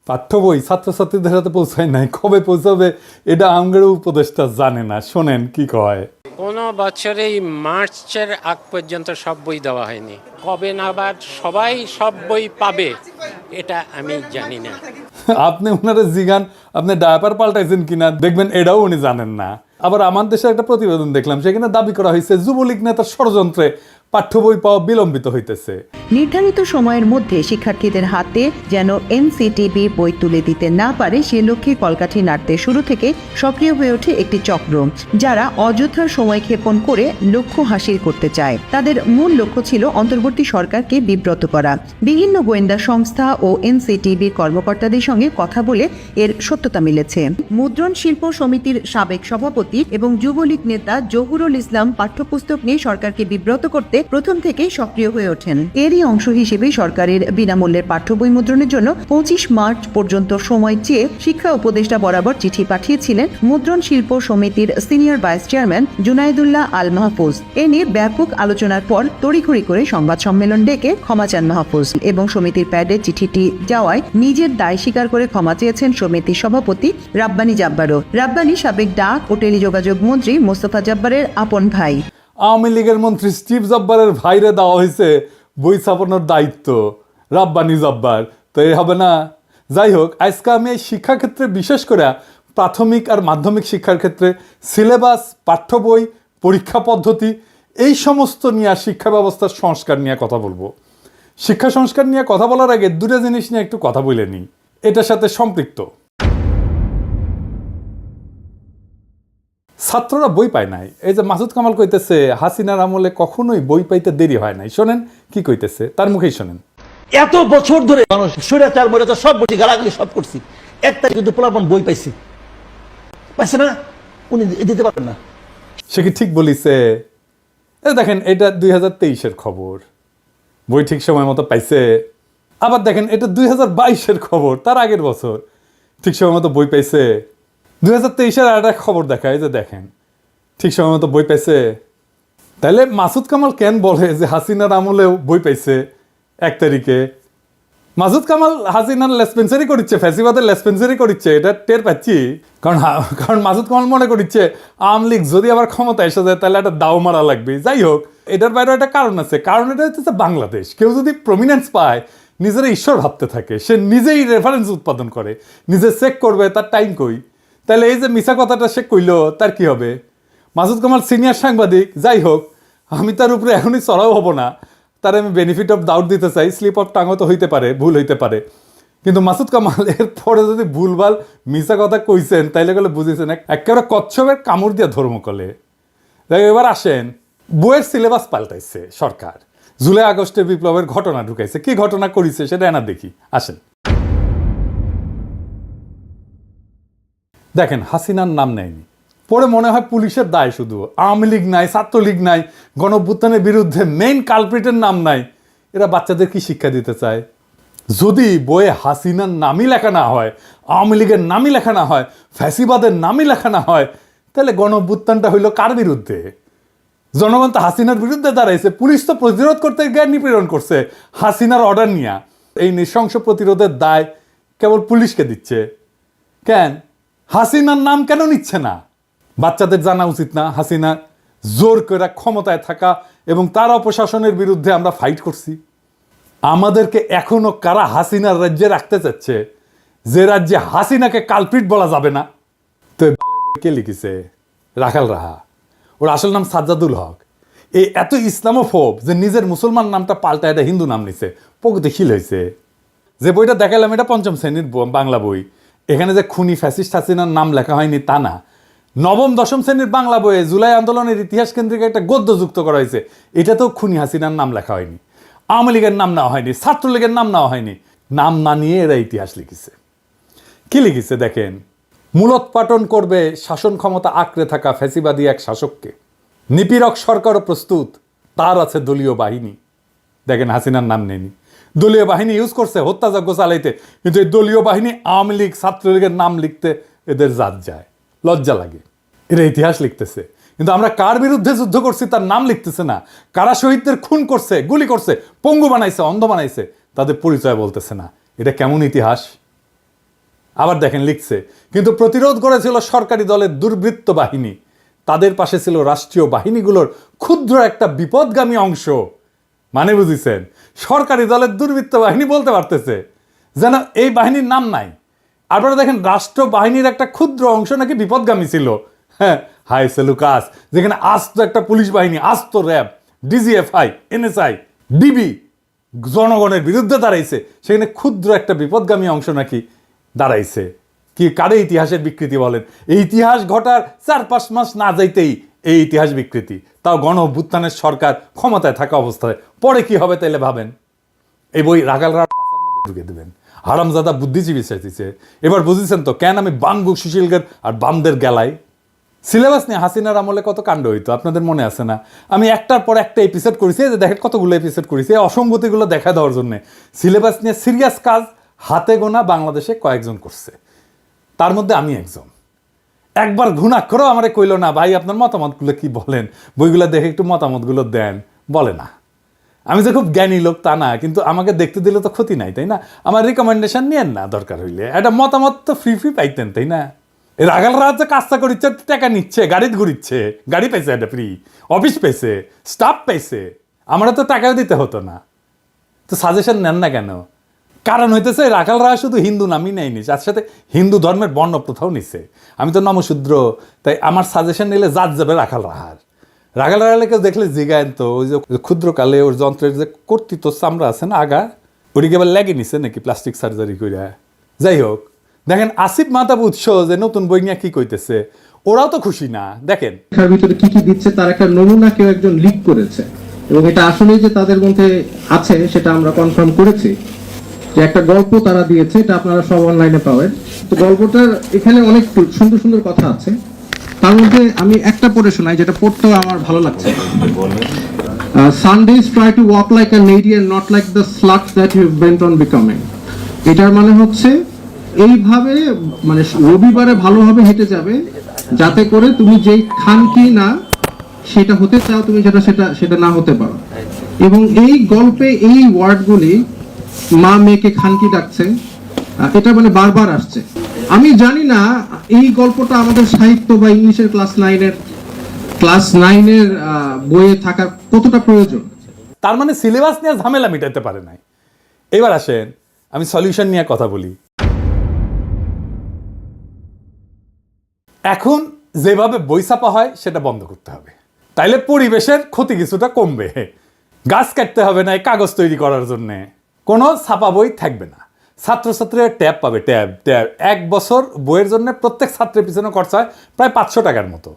পাঠ্য বই ছাত্রছাত্রীদের হাতে পৌঁছায় নাই, কবে পৌঁছাবে এটা আমগের উপদেষ্টা জানে না। শোনেন কি কয়। কোনো বছরেই মার্চের আগ পর্যন্ত সব বই দেওয়া হয়নি, কবে নাগাদ সবাই সব বই পাবে এটা আমি জানি না। আপনি ওনারা জিগান আপনি ডায়াপার পাল্টাইছেন কিনা, দেখবেন এটাও উনি জানেন না। আবার আমার দেশে একটা প্রতিবেদন দেখলাম, সেখানে দাবি করা হয়েছে যুবলীগ নেতার ষড়যন্ত্রে পাঠ্য বই পাওয়া বিলম্বিত হইতেছে। নির্ধারিত সময়ের মধ্যে শিক্ষার্থীদের হাতে যেন এনসিটিবি বই তুলে দিতে না পারে সে লক্ষ্যে কলকাঠি নাড়তে শুরু থেকে সক্রিয় হয়ে ওঠে একটি চক্র, যারা অযথা সময় ক্ষেপণ করে লক্ষ্য হাসিল করতে চায়। তাদের মূল লক্ষ্য ছিল অন্তর্বর্তী সরকারকে বিব্রত করা। বিভিন্ন গোয়েন্দা সংস্থা ও এনসিটিবির কর্মকর্তাদের সঙ্গে কথা বলে এর সত্যতা মিলেছে। মুদ্রণ শিল্প সমিতির সাবেক সভাপতি এবং যুবলীগ নেতা জহুরুল ইসলাম পাঠ্যপুস্তক নিয়ে সরকারকে বিব্রত করতে প্রথম থেকেই সক্রিয় হয়ে ওঠেন। এরই অংশ হিসেবে সরকারের বিনামূল্যের পাঠ্য বই মুদ্রণের জন্য 25 মার্চ পর্যন্ত সময় চেয়ে শিক্ষা উপদেষ্টা বরাবর চিঠি পাঠিয়েছিলেন মুদ্রণ শিল্প সমিতির সিনিয়র ভাইস চেয়ারম্যান জুনাইদুল্লাহ আল মাহফুজ। এ নিয়ে ব্যাপক আলোচনার পর তড়িঘড়ি করে সংবাদ সম্মেলন ডেকে ক্ষমা চান মাহফুজ এবং সমিতির প্যাডে চিঠিটি যাওয়ায় নিজের দায় স্বীকার করে ক্ষমা চেয়েছেন সমিতির সভাপতি রাব্বানী জাব্বারও। রাব্বানী সাবেক ডাক ও টেলিযোগাযোগ মন্ত্রী মোস্তফা জব্বারের আপন ভাই। আওয়ামী লীগের মন্ত্রী স্টিভ জব্বারের ভাইরে দেওয়া হয়েছে বই ছাপানোর দায়িত্ব, রাব্বানী জব্বার। তো এই হবে না। যাই হোক, আজকে আমি এই শিক্ষাক্ষেত্রে বিশেষ করে প্রাথমিক আর মাধ্যমিক শিক্ষার ক্ষেত্রে সিলেবাস, পাঠ্য বই, পরীক্ষা পদ্ধতি এই সমস্ত নিয়ে শিক্ষা ব্যবস্থার সংস্কার নিয়ে কথা বলবো। শিক্ষা সংস্কার নিয়ে কথা বলার আগে দুটো জিনিস নিয়ে একটু কথা বলে নিই, এটার সাথে সম্পৃক্ত। ছাত্ররা বই পায় নাই। এই যে মাসুদ কামাল কইতেছে হাসিনার আমলে কখনোই বই পাইতে দেরি হয় নাই। শোনেন কি কইতেছে, তার মুখেই শোনেন। এত বছর ধরে মানুষ স্বৈরাচার মৈরাচার সব বলছি, গালাগালি সব করছি, একটা কিন্তু পোলাপন বই পাইছে না, উনি দিতে পারবেন না। সে কি ঠিক বলিছে? দেখেন, এটা 2023-এর খবর, বই ঠিক সময় মতো পাইছে। আবার দেখেন, এটা 2022-এর খবর, তার আগের বছর ঠিক সময় মতো বই পাইছে। 2023-এর আর একটা খবর দেখায় যে দেখেন ঠিক সময় মতো বই পাইছে। তাহলে মাসুদ কামাল কেন বলে যে হাসিনার আমলেও বই পাইছে 1 তারিখে? মাসুদ কামাল হাসিনার লেসপেন্সারি করিচ্ছে, ফ্যাসিবাদের লেসপেন্সারি করিচ্ছে, এটা টের পাচ্ছি। কারণ মাসুদ কামাল মনে করিচ্ছে আওয়ামী লীগ যদি আবার ক্ষমতা এসে যায় তাহলে একটা দাও মারা লাগবে। যাই হোক, এটার বাইরে একটা কারণ আছে। কারণ এটা হচ্ছে বাংলাদেশ। কেউ যদি প্রমিনেন্স পায়, নিজেরা ঈশ্বর ভাবতে থাকে, সে নিজেই রেফারেন্স উৎপাদন করে, নিজে চেক করবে তার টাইম কই। তাহলে এই যে মিছা কথাটা সে কইল, তার কি হবে? মাসুদ কামাল সিনিয়র সাংবাদিক। যাই হোক, আমি তার উপরে এখনই চড়াও হব না, তার আমি বেনিফিট অফ ডাউট দিতে চাই। স্লিপ অফ টাঙও তো হইতে পারে, ভুল হইতে পারে। কিন্তু মাসুদ কামাল এর পরে যদি ভুলভাল মিছা কথা কইছেন তাইলে গেলে বুঝেছেন একেবারে কচ্ছপের কামড় দিয়ে ধর্ম কলে। এবার আসেন, বইয়ের সিলেবাস পাল্টাইছে সরকার, জুলাই আগস্টের বিপ্লবের ঘটনা ঢুকাইছে। কি ঘটনা করিছে সেটা এনা দেখি, আসেন। দেখেন, হাসিনার নাম নেয়নি, পরে মনে হয় পুলিশের দায় শুধু। আওয়ামী লীগ নাই, ছাত্রলীগ নাই, গণঅভ্যুত্থানের বিরুদ্ধে মেইন কালপ্রিটের নাম নাই। এরা বাচ্চাদের কি শিক্ষা দিতে চায়? যদি বইয়ে হাসিনার নামই লেখা না হয়, আওয়ামী লীগের নামই লেখা না হয়, ফ্যাসিবাদের নামই লেখা না হয়, তাহলে গণঅভ্যুত্থানটা হইল কার বিরুদ্ধে? জনগণ তো হাসিনার বিরুদ্ধে দাঁড়াইছে। পুলিশ তো প্রতিরোধ করতে গিয়ে নিপীড়ন করছে হাসিনার অর্ডার নিয়ে। এই নৃশংস প্রতিরোধের দায় কেবল পুলিশকে দিচ্ছে কেন? হাসিনার নাম কেন নিচ্ছে না? বাচ্চাদের জানা উচিত না হাসিনা জোর করে ক্ষমতায় থাকা এবং তার অপশাসনের বিরুদ্ধে আমরা ফাইট করছি। আমাদেরকে এখনো কারা হাসিনার রাজ্যে রাখতে চাচ্ছে, যে রাজ্যে হাসিনাকে কালপ্রিট বলা যাবে না? তো কে লিখেছে? রাখাল রাহা। ওর আসল নাম সাজ্জাদুল হক। এই এত ইসলামোফোব যে নিজের মুসলমান নামটা পাল্টা এটা হিন্দু নাম নিছে, প্রগতিশীল হয়েছে। যে বইটা দেখালাম এটা 5ম শ্রেণীর বাংলা বই। এখানে যে খুনি ফ্যাসিস্ট হাসিনার নাম লেখা হয়নি তা না। 9ম 10ম শ্রেণীর বাংলা বইয়ে জুলাই আন্দোলনের ইতিহাস কেন্দ্রিক একটা গদ্য যুক্ত করা হয়েছে, এটাতেও খুনি হাসিনার নাম লেখা হয়নি, আওয়ামী লীগের নাম নেওয়া হয়নি, ছাত্রলীগের নাম নেওয়া হয়নি। নাম না নিয়ে এরা ইতিহাস লিখেছে। কি লিখেছে দেখেন, মূলোৎপাটন করবে শাসন ক্ষমতা আঁকড়ে থাকা ফ্যাসিবাদী এক শাসককে, নিপীড়ক সরকারও প্রস্তুত, তার আছে দলীয় বাহিনী। দেখেন, হাসিনার নাম নেয়নি, দলীয় বাহিনী ইউজ করছে হত্যাযজ্ঞ চালাইতে। কিন্তু এই দলীয় বাহিনী আওয়ামী লীগ ছাত্রলীগের নাম লিখতে এদের জাত যায়, লজ্জা লাগে। এরা ইতিহাস লিখতেছে, কিন্তু আমরা কার বিরুদ্ধে যুদ্ধ করছি তার নাম লিখতেছে না। কারা শহীদদের খুন করছে, গুলি করছে, পঙ্গু বানাইছে, অন্ধ বানাইছে, তাদের পরিচয় বলতেছে না। এটা কেমন ইতিহাস? আবার দেখেন লিখছে, কিন্তু প্রতিরোধ করেছিল সরকারি দলের দুর্বৃত্ত বাহিনী, তাদের পাশে ছিল রাষ্ট্রীয় বাহিনীগুলোর ক্ষুদ্র একটা বিপদগামী অংশ। মানে বুঝিছেন, সরকারি দলের দুর্বৃত্ত বাহিনী বলতে পারতেছে, যেন এই বাহিনীর নাম নাই। আপনারা দেখেন রাষ্ট্র বাহিনীর একটা ক্ষুদ্র অংশ নাকি বিপদগামী ছিল। হ্যাঁ, হাই সেলুকাস, যেখানে আস্ত একটা পুলিশ বাহিনী, আস্ত র্যাব, ডিজিএফআই, এনএসআই, ডিবি জনগণের বিরুদ্ধে দাঁড়াইছে, সেখানে ক্ষুদ্র একটা বিপদগামী অংশ নাকি দাঁড়াইছে। কি কারে ইতিহাসের বিকৃতি বলেন? এই ইতিহাস ঘটার 4-5 মাস না যাইতেই এই ইতিহাস বিকৃতি, তাও গণ অভ্যুত্থানের সরকার ক্ষমতায় থাকা অবস্থায়। পরে কি হবে তাইলে ভাবেন। এই বই রাখালরা ঢুকে দেবেন, হারামজাদা বুদ্ধিজীবী চাইছে। এবার বুঝেছেন তো কেন আমি বানবু সুশীলগের আর বামদের গেলাই। সিলেবাস নিয়ে হাসিনার আমলে কত কাণ্ড হইতো আপনাদের মনে আছে না? আমি একটার পর একটা এপিসোড করেছি, যে দেখেন কতগুলো এপিসোড করেছি অসঙ্গতিগুলো দেখা দেওয়ার জন্য। সিলেবাস নিয়ে সিরিয়াস কাজ হাতে গোনা বাংলাদেশে কয়েকজন করছে, তার মধ্যে আমি একজন। একবার ঘুণাক্ষরও আমারে কইল না, ভাই আপনার মতামতগুলো কি বলেন, বইগুলো দেখে একটু মতামতগুলো দেন, বলে না। আমি যে খুব জ্ঞানী লোক তা না, কিন্তু আমাকে দেখতে দিলে তো ক্ষতি নাই, তাই না? আমার রিকমেন্ডেশন নিয়েন না দরকার হইলে, একটা মতামত তো ফ্রি পাইতেন, তাই না? এই রাখালরা যে কাজটা করিচ্ছে, টাকা নিচ্ছে, গাড়িতে ঘুরিচ্ছে, গাড়ি পাইছে একটা ফ্রি, অফিস পাইছে, স্টাফ পাইছে, আমরা তো টাকাও দিতে হতো না। তো সাজেশন নেন না কেন? কারণ হইতেছে রাখালরা শুধু হিন্দু নামই নেয়নি, তার সাথে হিন্দু ধর্মের বর্ণ প্রথাও নিছে। আমি তো নমশূদ্র, তাই আমার সাজেশন নিলে জাত যাবে রাখাল রাহার। রাখাল রাহালে কেউ দেখলে জিগায়েন তো, ওই যে ক্ষুদ্রকালে ওর যন্ত্রের যে কর্তৃত্ব চামড়া আছে না আগা, ওটিকে আবার লেগে নিছে নাকি প্লাস্টিক সার্জারি করে। যাই হোক, দেখেন আসিফ মাহতাব উৎস যে নতুন বই নিয়ে কি কইতেছে, ওরাও তো খুশি না। দেখেন তার ভিতরে কি কি দিচ্ছে তার একটা নমুনা কেউ একজন লিক করেছে, এবং এটা আসলেই যে তাদের মধ্যে আছে সেটা আমরা কনফার্ম করেছি। যে একটা গল্প তারা দিয়েছে, এটা আপনারা সব অনলাইনে পাবেন। তো গল্পটার এখানে অনেক সুন্দর সুন্দর কথা আছে, তার মধ্যে আমি একটা পড়ে শোনাই, যেটা পড়তেও আমার ভালো লাগছে। Sundays try to walk like a lady and not like the sluts that you've bent on becoming. এটার মানে হচ্ছে এইভাবে, মানে রবিবারে ভালোভাবে হেঁটে যাবে, যাতে করে তুমি যেই খানকি না সেটা হতে চাও, তুমি সেটা না হতে পারো। এবং এই গল্পে এই ওয়ার্ডগুলি, মা মেয়েকে খানকি ডাকছে, এটা মানে বারবার আসছে। আমি জানি না এই গল্পটা আমাদের সাহিত্য বা ইংলিশের ক্লাস 9-এর বইয়ে থাকা কতটা প্রয়োজন। তার মানে সিলেবাস নিয়ে ঝামেলা মিটাতে পারে নাই। এবার আসেন আমি সলিউশন নিয়ে কথা বলি। এখন যেভাবে বই ছাপা হয় সেটা বন্ধ করতে হবে, তাইলে পরিবেশের ক্ষতি কিছুটা কমবে। গাছ কাটতে হবে না এই কাগজ তৈরি করার জন্য, কোনো ছাপা বই থাকবে না। ছাত্রছাত্রীরা ট্যাব পাবে, ট্যাব 1 বছর বইয়ের জন্য প্রত্যেক ছাত্রের পিছনে খরচা হয় প্রায় 500 টাকার মতো।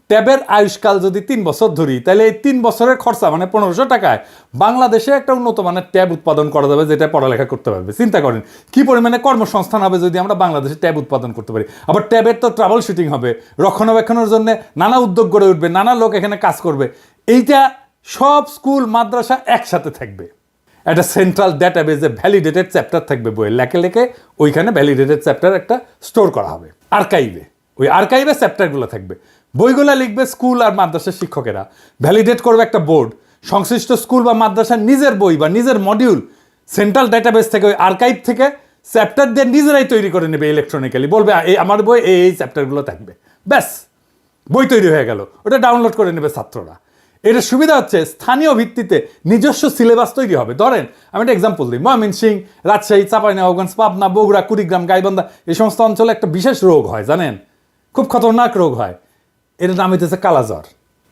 ট্যাবের আয়ুষ্কাল যদি 3 বছর ধরি, তাহলে এই 3 বছরের খরচা মানে 1500 টাকায় বাংলাদেশে একটা উন্নত মানের ট্যাব উৎপাদন করা যাবে, যেটা পড়ালেখা করতে পারবে। চিন্তা করেন কি পরিমাণে কর্মসংস্থান হবে যদি আমরা বাংলাদেশে ট্যাব উৎপাদন করতে পারি। আবার ট্যাবের তো ট্রাবল শুটিং হবে, রক্ষণাবেক্ষণের জন্য নানা উদ্যোগ গড়ে উঠবে, নানা লোক এখানে কাজ করবে। এইটা সব স্কুল মাদ্রাসা একসাথে থাকবে, একটা সেন্ট্রাল ডেটাবেজে ভ্যালিডেটেড চ্যাপ্টার থাকবে, বইয়ের লেখে লেখে ওইখানে ভ্যালিডেটেড চ্যাপ্টার একটা স্টোর করা হবে আর্কাইভে। ওই আর্কাইভে চ্যাপ্টারগুলো থাকবে, বইগুলো লিখবে স্কুল আর মাদ্রাসার শিক্ষকেরা, ভ্যালিডেট করবে একটা বোর্ড। সংশ্লিষ্ট স্কুল বা মাদ্রাসার নিজের বই বা নিজের মডিউল সেন্ট্রাল ডেটাবেস থেকে, ওই আর্কাইভ থেকে চ্যাপ্টার দিয়ে নিজেরাই তৈরি করে নেবে ইলেকট্রনিক্যালি, বলবে এই আমার বই এই চ্যাপ্টারগুলো থাকবে, ব্যাস বই তৈরি হয়ে গেল। ওটা ডাউনলোড করে নেবে ছাত্ররা। এটা সুবিধা হচ্ছে স্থানীয় ভিত্তিতে নিজস্ব সিলেবাস তৈরি হবে। ধরেন আমি একটা এক্সাম্পল দিই, ময়মনসিংহ, রাজশাহী, চাঁপাইনবাবগঞ্জ, পাবনা, বগুড়া, কুড়িগ্রাম, গাইবান্ধা, এই সমস্ত অঞ্চলে একটা বিশেষ রোগ হয়, জানেন, খুব খতরনাক রোগ হয়। এটার নাম হইতেছে কালাজ্বর।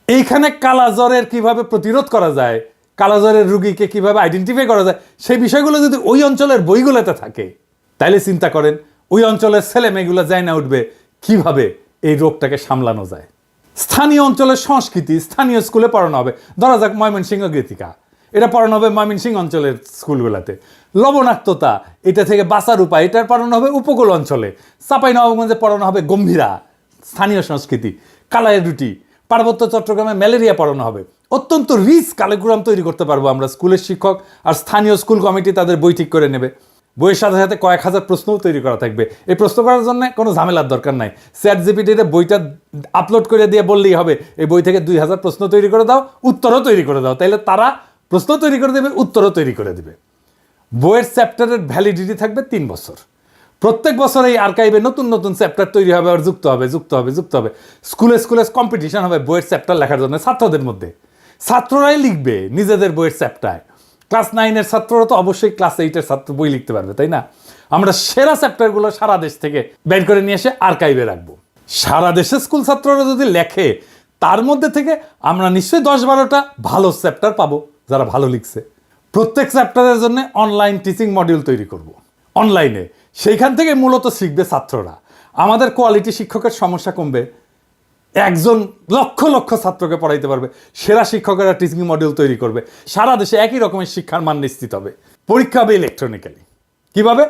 এইখানে কালাজ্বরের কিভাবে প্রতিরোধ করা যায়, কালাজ্বরের রুগীকে কিভাবে আইডেন্টিফাই করা যায়, সেই বিষয়গুলো যদি ওই অঞ্চলের বইগুলোতে থাকে, তাইলে চিন্তা করেন ওই অঞ্চলের ছেলে মেয়েগুলো যায় না উঠবে কিভাবে এই রোগটাকে সামলানো যায়। স্থানীয় অঞ্চলের সংস্কৃতি স্থানীয় স্কুলে পড়ানো হবে। ধরা যাক ময়মনসিংহ গীতিকা, এটা পড়ানো হবে ময়মনসিংহ অঞ্চলের স্কুলগুলোতে। লবণাক্ততা, এটা থেকে বাঁচার উপায়, এটার পড়ানো হবে উপকূল অঞ্চলে। চাঁপাইনবাবগঞ্জে পড়ানো হবে গম্ভীরা, স্থানীয় সংস্কৃতি। কালাইয়ের রুটি, পার্বত্য চট্টগ্রামে ম্যালেরিয়া পড়ানো হবে। অত্যন্ত রিচ কারিকুলাম তৈরি করতে পারবো আমরা। স্কুলের শিক্ষক আর স্থানীয় স্কুল কমিটি তাদের বই ঠিক করে নেবে। বইয়ের সাথে সাথে কয়েক হাজার প্রশ্নও তৈরি করা থাকবে। এই প্রশ্ন করার জন্য কোনো ঝামেলার দরকার নাই। চ্যাটজিপিটিতে বইটা আপলোড করে দিয়ে বললেই হবে এই বই থেকে 2000 প্রশ্ন তৈরি করে দাও, উত্তরও তৈরি করে দাও, তাইলে তারা প্রশ্ন তৈরি করে দেবে, উত্তরও তৈরি করে দেবে। বইয়ের চ্যাপ্টারের ভ্যালিডিটি থাকবে 3 বছর। প্রত্যেক বছর এই আর্কাইভে নতুন নতুন চ্যাপ্টার তৈরি হবে, আর যুক্ত হবে। স্কুলে স্কুলে কম্পিটিশন হবে বইয়ের চ্যাপ্টার লেখার জন্য ছাত্রদের মধ্যে। ছাত্ররাই লিখবে নিজেদের বইয়ের চ্যাপ্টার। ক্লাস 9-এর ছাত্ররা তো অবশ্যই ক্লাস 8-এর ছাত্র বই লিখতে পারবে, তাই না? আমরা সেরা চ্যাপ্টারগুলো সারা দেশ থেকে বের করে নিয়ে এসে আর্কাইভে রাখবো। সারা দেশে স্কুল ছাত্ররা যদি লেখে, তার মধ্যে থেকে আমরা নিশ্চয়ই 10-12টা ভালো চ্যাপ্টার পাবো যারা ভালো লিখছে। প্রত্যেক চ্যাপ্টারের জন্য অনলাইন টিচিং মডিউল তৈরি করব। অনলাইনে সেইখান থেকে মূলত শিখবে ছাত্ররা। আমাদের কোয়ালিটি শিক্ষকের সমস্যা কমবে, একজন লক্ষ লক্ষ ছাত্রকে পড়াইতে পারবে। সেরা শিক্ষকেরা টিচিং মডিউল তৈরি করবে। সারা দেশে একই রকমের শিক্ষার মান নিশ্চিত হবে। পরীক্ষা হবে ইলেকট্রনিক্যালি। কিভাবে?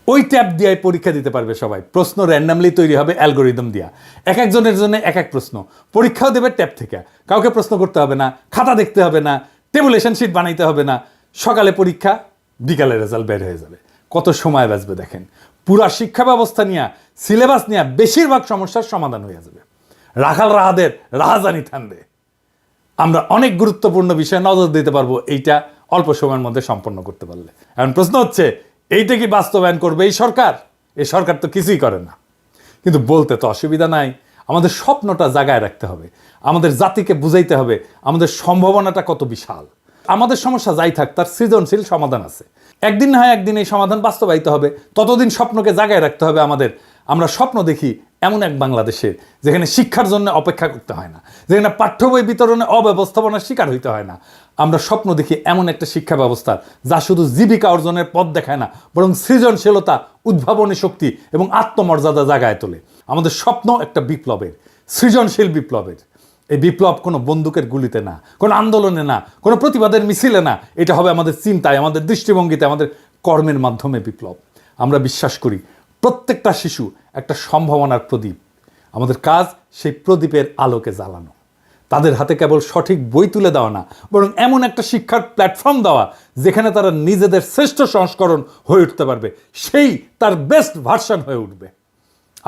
ওই ট্যাব দিয়ে পরীক্ষা দিতে পারবে সবাই। প্রশ্ন র্যান্ডামলি তৈরি হবে অ্যালগোরিদম দিয়া। এক একজনের জন্য এক এক প্রশ্ন। পরীক্ষাও দেবে ট্যাব থেকে। কাউকে প্রশ্ন করতে হবে না, খাতা দেখতে হবে না, টেবুলেশন শিট বানাইতে হবে না। সকালে পরীক্ষা, বিকালে রেজাল্ট বের হয়ে যাবে। কত সময় বাঁচবে দেখেন। পুরা শিক্ষা ব্যবস্থা নিয়ে, সিলেবাস নিয়ে বেশিরভাগ সমস্যার সমাধান হয়ে যাবে। রাখাল রাহাদের রাহাজানি থামবে। আমরা অনেক গুরুত্বপূর্ণ বিষয়ে নজর দিতে পারবো এইটা অল্প সময়ের মধ্যে সম্পন্ন করতে পারলে। এখন প্রশ্ন হচ্ছে, এইটা কি বাস্তবায়ন করবে এই সরকার? এই সরকার তো কিছুই করে না, কিন্তু বলতে তো অসুবিধা নাই। আমাদের স্বপ্নটা জাগায় রাখতে হবে, আমাদের জাতিকে বুঝাইতে হবে আমাদের সম্ভাবনাটা কত বিশাল। আমাদের সমস্যা যাই থাক, তার সৃজনশীল সমাধান আছে। একদিন না হয় একদিন এই সমাধান বাস্তবায়িত হবে। ততদিন স্বপ্নকে জাগায় রাখতে হবে আমাদের। আমরা স্বপ্ন দেখি এমন এক বাংলাদেশে যেখানে শিক্ষার জন্য অপেক্ষা করতে হয় না, যেখানে পাঠ্য বই বিতরণে অব্যবস্থাপনার শিকার হইতে হয় না। আমরা স্বপ্ন দেখি এমন একটা শিক্ষা ব্যবস্থা যা শুধু জীবিকা অর্জনের পথ দেখায় না, বরং সৃজনশীলতা, উদ্ভাবনী শক্তি এবং আত্মমর্যাদা জাগায় তোলে। আমাদের স্বপ্ন একটা বিপ্লবের, সৃজনশীল বিপ্লবের। এই বিপ্লব কোনো বন্দুকের গুলিতে না, কোনো আন্দোলনে না, কোনো প্রতিবাদের মিছিলে না। এটা হবে আমাদের চিন্তায়, আমাদের দৃষ্টিভঙ্গিতে, আমাদের কর্মের মাধ্যমে বিপ্লব। আমরা বিশ্বাস করি প্রত্যেকটা শিশু একটা সম্ভাবনার প্রদীপ। আমাদের কাজ সেই প্রদীপের আলোকে জ্বালানো। তাদের হাতে কেবল সঠিক বই তুলে দেওয়া না, বরং এমন একটা শিক্ষার প্ল্যাটফর্ম দেওয়া যেখানে তারা নিজেদের শ্রেষ্ঠ সংস্করণ হয়ে উঠতে পারবে, সেই তার বেস্ট ভার্সন হয়ে উঠবে।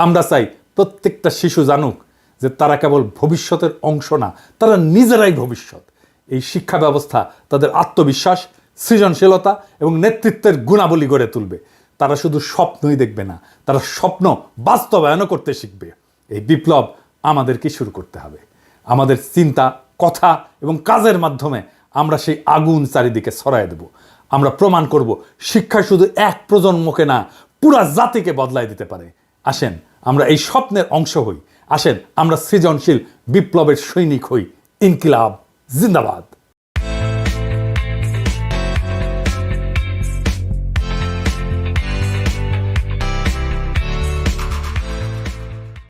আমরা চাই প্রত্যেকটা শিশু জানুক যে তারা কেবল ভবিষ্যতের অংশ না, তারা নিজেরাই ভবিষ্যৎ। এই শিক্ষা ব্যবস্থা তাদের আত্মবিশ্বাস, সৃজনশীলতা এবং নেতৃত্বের গুণাবলী গড়ে তুলবে। তারা শুধু স্বপ্নই দেখবে না, তারা স্বপ্ন বাস্তবায়নও করতে শিখবে। এই বিপ্লব আমাদেরকে শুরু করতে হবে। আমাদের চিন্তা, কথা এবং কাজের মাধ্যমে আমরা সেই আগুন চারিদিকে ছড়ায় দেব। আমরা প্রমাণ করব শিক্ষা শুধু এক প্রজন্মকে না, পুরা জাতিকে বদলায় দিতে পারে। আসেন আমরা এই স্বপ্নের অংশ হই। আসেন আমরা সৃজনশীল বিপ্লবের সৈনিক হই। ইনকিলাব জিন্দাবাদ।